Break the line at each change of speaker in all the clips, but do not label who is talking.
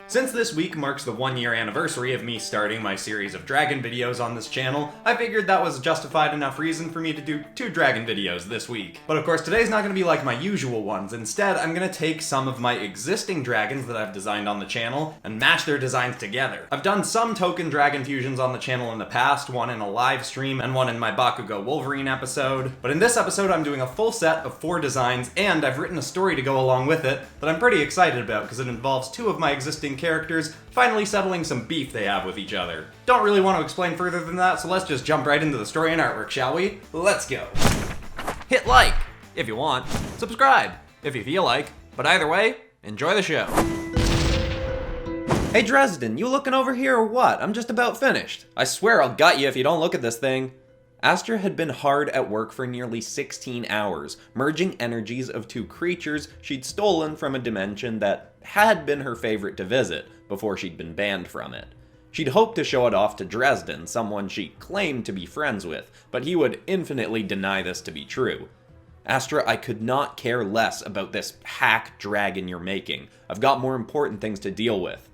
Since this week marks the 1-year anniversary of me starting my series of dragon videos on this channel, I figured that was a justified enough reason for me to do 2 dragon videos this week. But of course today's not going to be like my usual ones. Instead, I'm going to take some of my existing dragons that I've designed on the channel and mash their designs together. I've done some token dragon fusions on the channel in the past, one in a live stream and one in my Bakugo Wolverine episode. But in this episode I'm doing a full set of 4 designs, and I've written a story to go along with it that I'm pretty excited about because it involves 2 of my existing characters finally settling some beef they have with each other. Don't really want to explain further than that, so let's just jump right into the story and artwork, shall we? Let's go. Hit like if you want, subscribe if you feel like, but either way, enjoy the show. Hey Dresden, you looking over here or what? I'm just about finished. I swear I'll gut you if you don't look at this thing. Astra had been hard at work for nearly 16 hours, merging energies of 2 creatures she'd stolen from a dimension that had been her favorite to visit before she'd been banned from it. She'd hoped to show it off to Dresden, someone she claimed to be friends with, but he would infinitely deny this to be true. Astra, I could not care less about this hack dragon you're making. I've got more important things to deal with.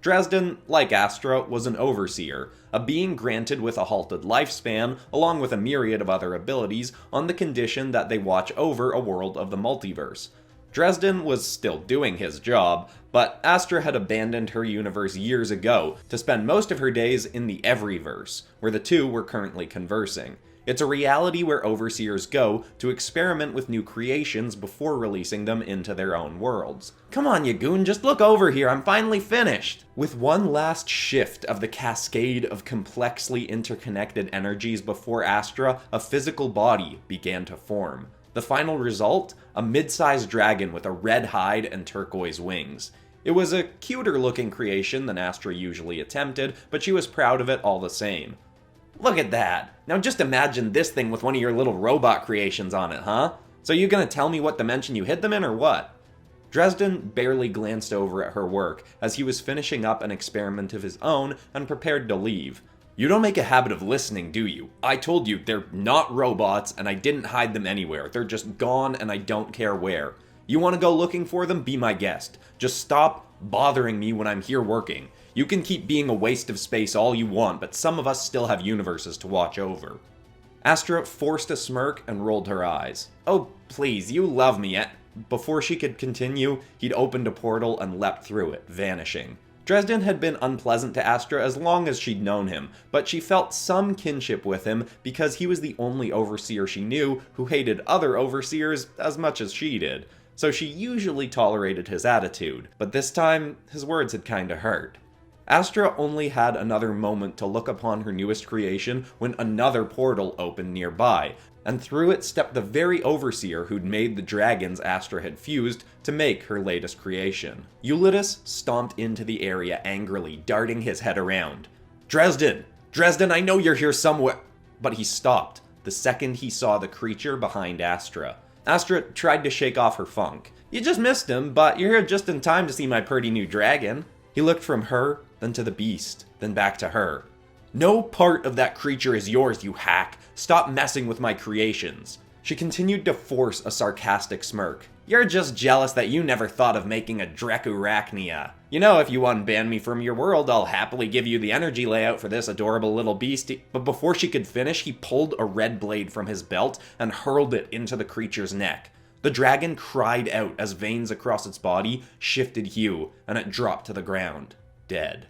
Dresden, like Astra, was an overseer, a being granted with a halted lifespan, along with a myriad of other abilities, on the condition that they watch over a world of the multiverse. Dresden was still doing his job, but Astra had abandoned her universe years ago to spend most of her days in the Everyverse, where the 2 were currently conversing. It's a reality where overseers go to experiment with new creations before releasing them into their own worlds. Come on, you goon, just look over here, I'm finally finished! With one last shift of the cascade of complexly interconnected energies before Astra, a physical body began to form. The final result? A mid-sized dragon with a red hide and turquoise wings. It was a cuter looking creation than Astra usually attempted, but she was proud of it all the same. Look at that! Now just imagine this thing with one of your little robot creations on it, huh? So you gonna tell me what dimension you hid them in or what? Dresden barely glanced over at her work as he was finishing up an experiment of his own and prepared to leave. You don't make a habit of listening, do you? I told you, they're not robots and I didn't hide them anywhere. They're just gone and I don't care where. You want to go looking for them? Be my guest. Just stop bothering me when I'm here working. You can keep being a waste of space all you want, but some of us still have universes to watch over. Astra forced a smirk and rolled her eyes. Oh, please, you love me. Before she could continue, he'd opened a portal and leapt through it, vanishing. Dresden had been unpleasant to Astra as long as she'd known him, but she felt some kinship with him because he was the only overseer she knew who hated other overseers as much as she did. So she usually tolerated his attitude, but this time, his words had kinda hurt. Astra only had another moment to look upon her newest creation when another portal opened nearby, and through it stepped the very overseer who'd made the dragons Astra had fused to make her latest creation. Eulydus stomped into the area angrily, darting his head around. Dresden! Dresden, I know you're here somewhere! But he stopped the second he saw the creature behind Astra. Astra tried to shake off her funk. You just missed him, but you're here just in time to see my pretty new dragon. He looked from her, then to the beast, then back to her. No part of that creature is yours, you hack. Stop messing with my creations. She continued to force a sarcastic smirk. You're just jealous that you never thought of making a Dreku-Rachnia. You know, if you unban me from your world, I'll happily give you the energy layout for this adorable little beastie. But before she could finish, he pulled a red blade from his belt and hurled it into the creature's neck. The dragon cried out as veins across its body shifted hue, and it dropped to the ground, dead.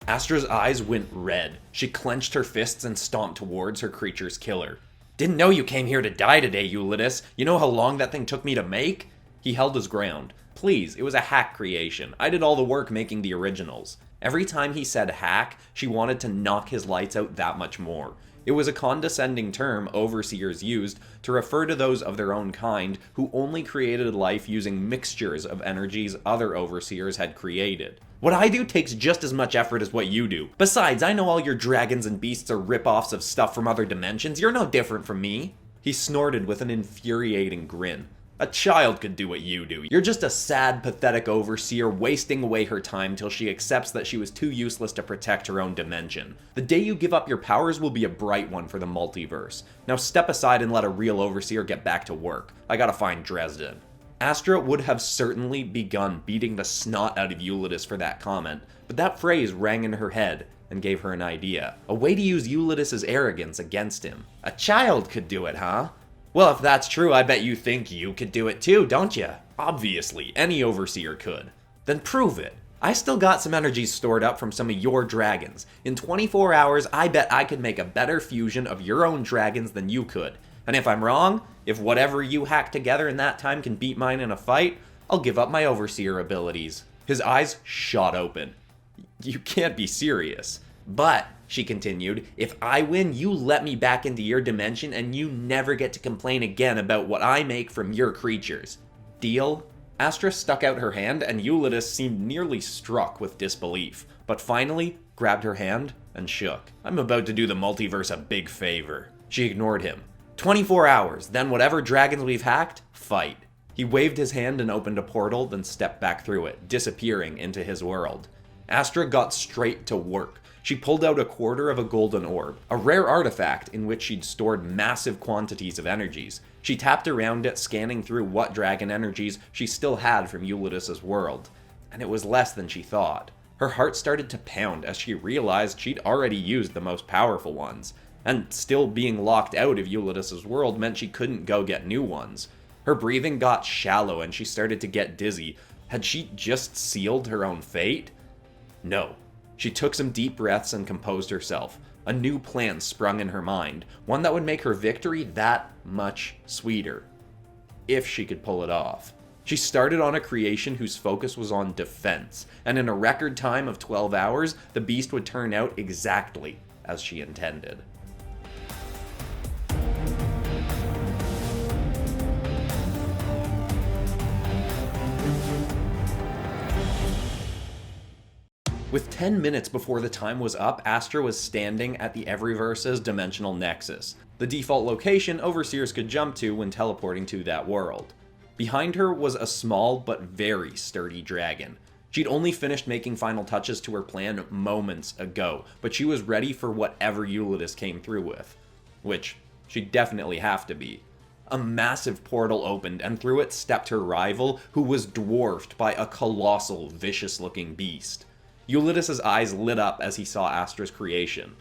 Astra's eyes went red. She clenched her fists and stomped towards her creature's killer. Didn't know you came here to die today, Eulydus. You know how long that thing took me to make? He held his ground. Please, it was a hack creation. I did all the work making the originals. Every time he said hack, she wanted to knock his lights out that much more. It was a condescending term overseers used to refer to those of their own kind who only created life using mixtures of energies other overseers had created. What I do takes just as much effort as what you do. Besides, I know all your dragons and beasts are rip-offs of stuff from other dimensions. You're no different from me. He snorted with an infuriating grin. A child could do what you do. You're just a sad, pathetic overseer wasting away her time till she accepts that she was too useless to protect her own dimension. The day you give up your powers will be a bright one for the multiverse. Now step aside and let a real overseer get back to work. I gotta find Dresden. Astra would have certainly begun beating the snot out of Eulydus for that comment, but that phrase rang in her head and gave her an idea. A way to use Eulydus' arrogance against him. A child could do it, huh? Well, if that's true, I bet you think you could do it too, don't ya? Obviously, any overseer could. Then prove it. I still got some energies stored up from some of your dragons. In 24 hours, I bet I could make a better fusion of your own dragons than you could. And if I'm wrong, if whatever you hack together in that time can beat mine in a fight, I'll give up my overseer abilities. His eyes shot open. You can't be serious. But, she continued, if I win, you let me back into your dimension and you never get to complain again about what I make from your creatures. Deal? Astra stuck out her hand and Eulydus seemed nearly struck with disbelief, but finally grabbed her hand and shook. I'm about to do the multiverse a big favor. She ignored him. 24 hours, then whatever dragons we've hacked, fight. He waved his hand and opened a portal, then stepped back through it, disappearing into his world. Astra got straight to work. She pulled out a quarter of a golden orb, a rare artifact in which she'd stored massive quantities of energies. She tapped around it, scanning through what dragon energies she still had from Eulydus' world. And it was less than she thought. Her heart started to pound as she realized she'd already used the most powerful ones. And still being locked out of Eulydus' world meant she couldn't go get new ones. Her breathing got shallow and she started to get dizzy. Had she just sealed her own fate? No. She took some deep breaths and composed herself. A new plan sprung in her mind, one that would make her victory that much sweeter. If she could pull it off. She started on a creation whose focus was on defense, and in a record time of 12 hours, the beast would turn out exactly as she intended. With 10 minutes before the time was up, Astra was standing at the Everyverse's dimensional nexus, the default location overseers could jump to when teleporting to that world. Behind her was a small but very sturdy dragon. She'd only finished making final touches to her plan moments ago, but she was ready for whatever Eulydus came through with. Which she'd definitely have to be. A massive portal opened, and through it stepped her rival, who was dwarfed by a colossal, vicious-looking beast. Eulydus' eyes lit up as he saw Astra's creation.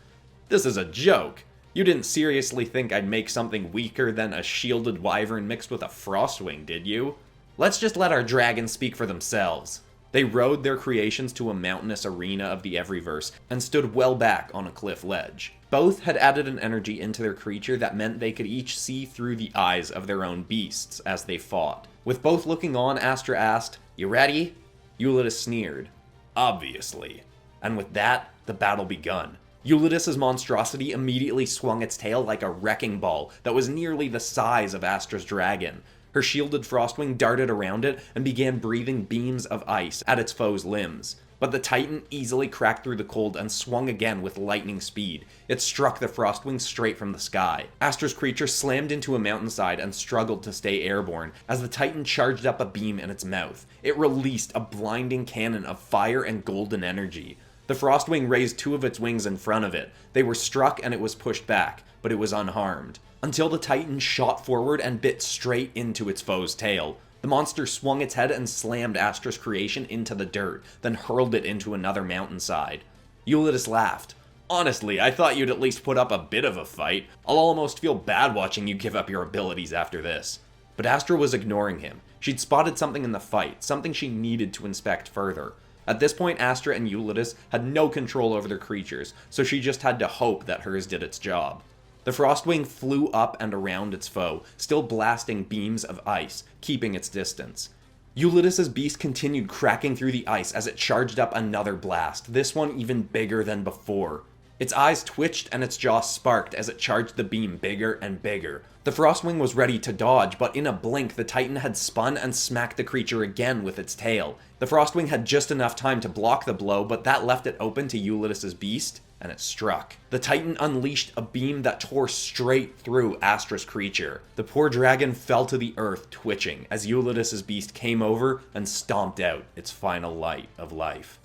This is a joke! You didn't seriously think I'd make something weaker than a shielded wyvern mixed with a frostwing, did you? Let's just let our dragons speak for themselves. They rode their creations to a mountainous arena of the Everyverse, and stood well back on a cliff ledge. Both had added an energy into their creature that meant they could each see through the eyes of their own beasts as they fought. With both looking on, Astra asked, "You ready?" Eulydus sneered. "Obviously." And with that, the battle begun. Eulydus' monstrosity immediately swung its tail like a wrecking ball that was nearly the size of Astra's dragon. Her shielded frostwing darted around it and began breathing beams of ice at its foe's limbs. But the Titan easily cracked through the cold and swung again with lightning speed. It struck the frostwing straight from the sky. Astra's creature slammed into a mountainside and struggled to stay airborne as the Titan charged up a beam in its mouth. It released a blinding cannon of fire and golden energy. The frostwing raised two of its wings in front of it. They were struck and it was pushed back, but it was unharmed. Until the Titan shot forward and bit straight into its foe's tail. The monster swung its head and slammed Astra's creation into the dirt, then hurled it into another mountainside. Eulydus laughed. "Honestly, I thought you'd at least put up a bit of a fight. I'll almost feel bad watching you give up your abilities after this." But Astra was ignoring him. She'd spotted something in the fight, something she needed to inspect further. At this point, Astra and Eulydus had no control over their creatures, so she just had to hope that hers did its job. The frostwing flew up and around its foe, still blasting beams of ice, keeping its distance. Eulydus' beast continued cracking through the ice as it charged up another blast, this one even bigger than before. Its eyes twitched and its jaw sparked as it charged the beam bigger and bigger. The frostwing was ready to dodge, but in a blink the Titan had spun and smacked the creature again with its tail. The frostwing had just enough time to block the blow, but that left it open to Eulydus' beast and it struck. The Titan unleashed a beam that tore straight through Astra's creature. The poor dragon fell to the earth, twitching, as Eulydus' beast came over and stomped out its final light of life.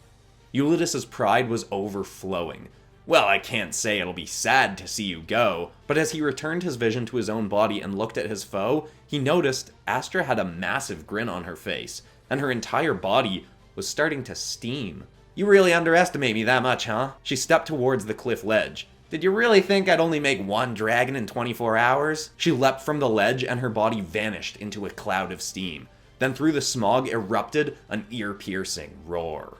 Eulydus' pride was overflowing. Well, I can't say it'll be sad to see you go, but as he returned his vision to his own body and looked at his foe, he noticed Astra had a massive grin on her face, and her entire body was starting to steam. "You really underestimate me that much, huh?" She stepped towards the cliff ledge. "Did you really think I'd only make one dragon in 24 hours? She leapt from the ledge and her body vanished into a cloud of steam. Then through the smog erupted an ear-piercing roar.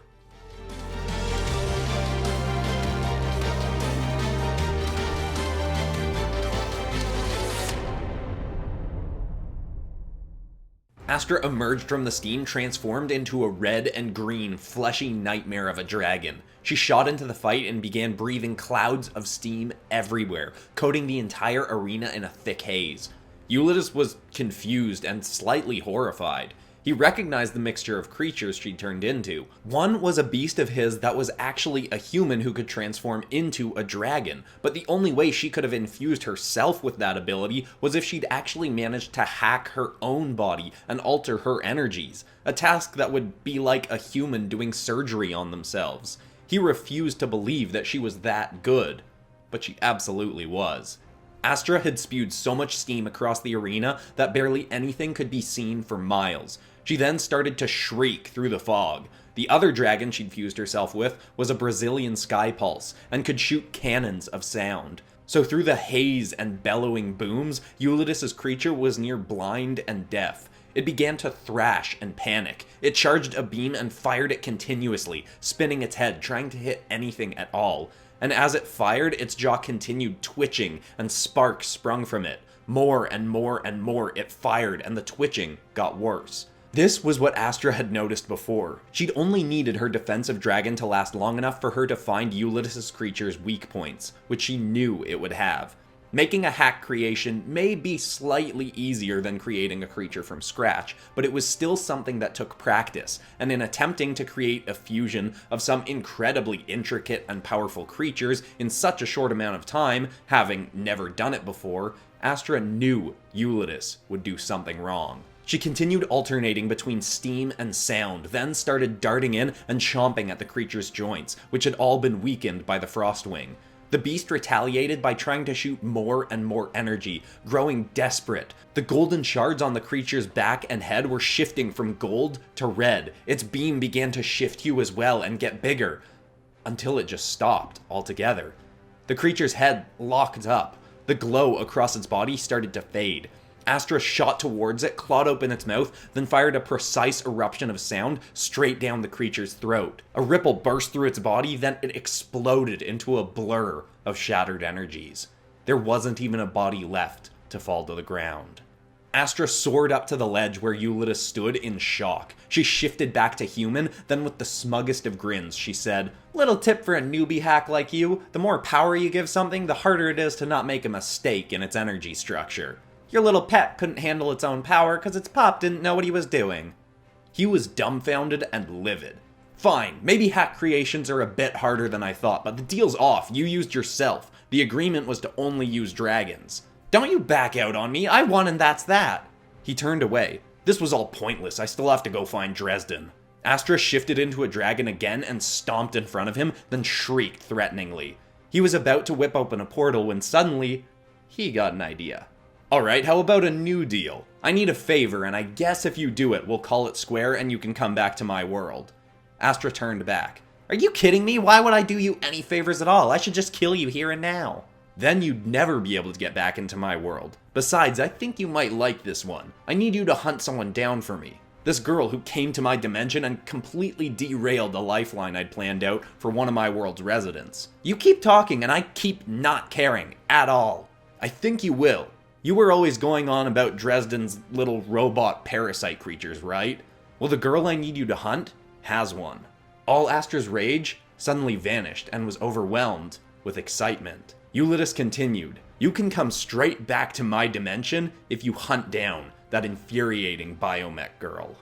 Astra emerged from the steam transformed into a red and green, fleshy nightmare of a dragon. She shot into the fight and began breathing clouds of steam everywhere, coating the entire arena in a thick haze. Eulydus was confused and slightly horrified. He recognized the mixture of creatures she turned into. One was a beast of his that was actually a human who could transform into a dragon, but the only way she could have infused herself with that ability was if she'd actually managed to hack her own body and alter her energies, a task that would be like a human doing surgery on themselves. He refused to believe that she was that good, but she absolutely was. Astra had spewed so much steam across the arena that barely anything could be seen for miles. She then started to shriek through the fog. The other dragon she'd fused herself with was a Brazilian sky pulse, and could shoot cannons of sound. So through the haze and bellowing booms, Eulydus' creature was near blind and deaf. It began to thrash and panic. It charged a beam and fired it continuously, spinning its head, trying to hit anything at all. And as it fired, its jaw continued twitching, and sparks sprung from it. More and more and more it fired, and the twitching got worse. This was what Astra had noticed before. She'd only needed her defensive dragon to last long enough for her to find Eulydus' creature's weak points, which she knew it would have. Making a hack creation may be slightly easier than creating a creature from scratch, but it was still something that took practice, and in attempting to create a fusion of some incredibly intricate and powerful creatures in such a short amount of time, having never done it before, Astra knew Eulydus would do something wrong. She continued alternating between steam and sound, then started darting in and chomping at the creature's joints, which had all been weakened by the Frostwing. The beast retaliated by trying to shoot more and more energy, growing desperate. The golden shards on the creature's back and head were shifting from gold to red. Its beam began to shift hue as well and get bigger, until it just stopped altogether. The creature's head locked up. The glow across its body started to fade. Astra shot towards it, clawed open its mouth, then fired a precise eruption of sound straight down the creature's throat. A ripple burst through its body, then it exploded into a blur of shattered energies. There wasn't even a body left to fall to the ground. Astra soared up to the ledge where Eulydus stood in shock. She shifted back to human, then with the smuggest of grins, she said, "Little tip for a newbie hack like you, the more power you give something, the harder it is to not make a mistake in its energy structure. Your little pet couldn't handle its own power because its pop didn't know what he was doing." He was dumbfounded and livid. "Fine, maybe hack creations are a bit harder than I thought, but the deal's off. You used yourself. The agreement was to only use dragons. Don't you back out on me. I won and that's that." He turned away. "This was all pointless. I still have to go find Dresden." Astra shifted into a dragon again and stomped in front of him, then shrieked threateningly. He was about to whip open a portal when suddenly, he got an idea. "Alright, how about a new deal? I need a favor, and I guess if you do it, we'll call it square and you can come back to my world." Astra turned back. "Are you kidding me? Why would I do you any favors at all? I should just kill you here and now." "Then you'd never be able to get back into my world. Besides, I think you might like this one. I need you to hunt someone down for me. This girl who came to my dimension and completely derailed the lifeline I'd planned out for one of my world's residents. You keep talking and I keep not caring at all. I think you will. You were always going on about Dresden's little robot parasite creatures, right? Well, the girl I need you to hunt has one." All Astra's rage suddenly vanished and was overwhelmed with excitement. Eulydus continued, "You can come straight back to my dimension if you hunt down that infuriating biomech girl."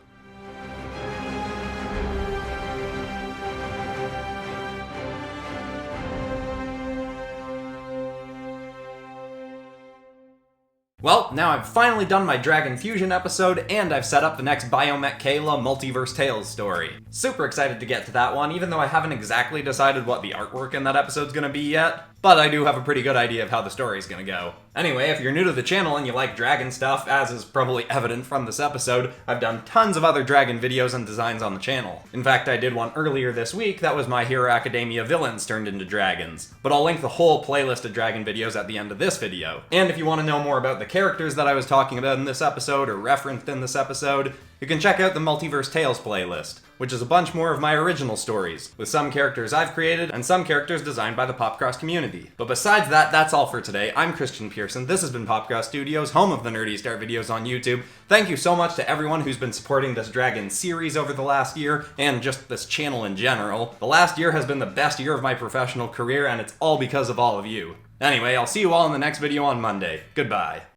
Well, now I've finally done my Dragon Fusion episode, and I've set up the next Biomech Kayla Multiverse Tales story. Super excited to get to that one, even though I haven't exactly decided what the artwork in that episode's gonna be yet. But I do have a pretty good idea of how the story's gonna go. Anyway, if you're new to the channel and you like dragon stuff, as is probably evident from this episode, I've done tons of other dragon videos and designs on the channel. In fact, I did one earlier this week that was My Hero Academia villains turned into dragons. But I'll link the whole playlist of dragon videos at the end of this video. And if you want to know more about the characters that I was talking about in this episode or referenced in this episode, you can check out the Multiverse Tales playlist, which is a bunch more of my original stories, with some characters I've created and some characters designed by the PopCross community. But besides that, that's all for today. I'm Christian Pearson. This has been PopCross Studios, home of the Nerdy Start videos on YouTube. Thank you so much to everyone who's been supporting this Dragon series over the last year, and just this channel in general. The last year has been the best year of my professional career, and it's all because of all of you. Anyway, I'll see you all in the next video on Monday. Goodbye.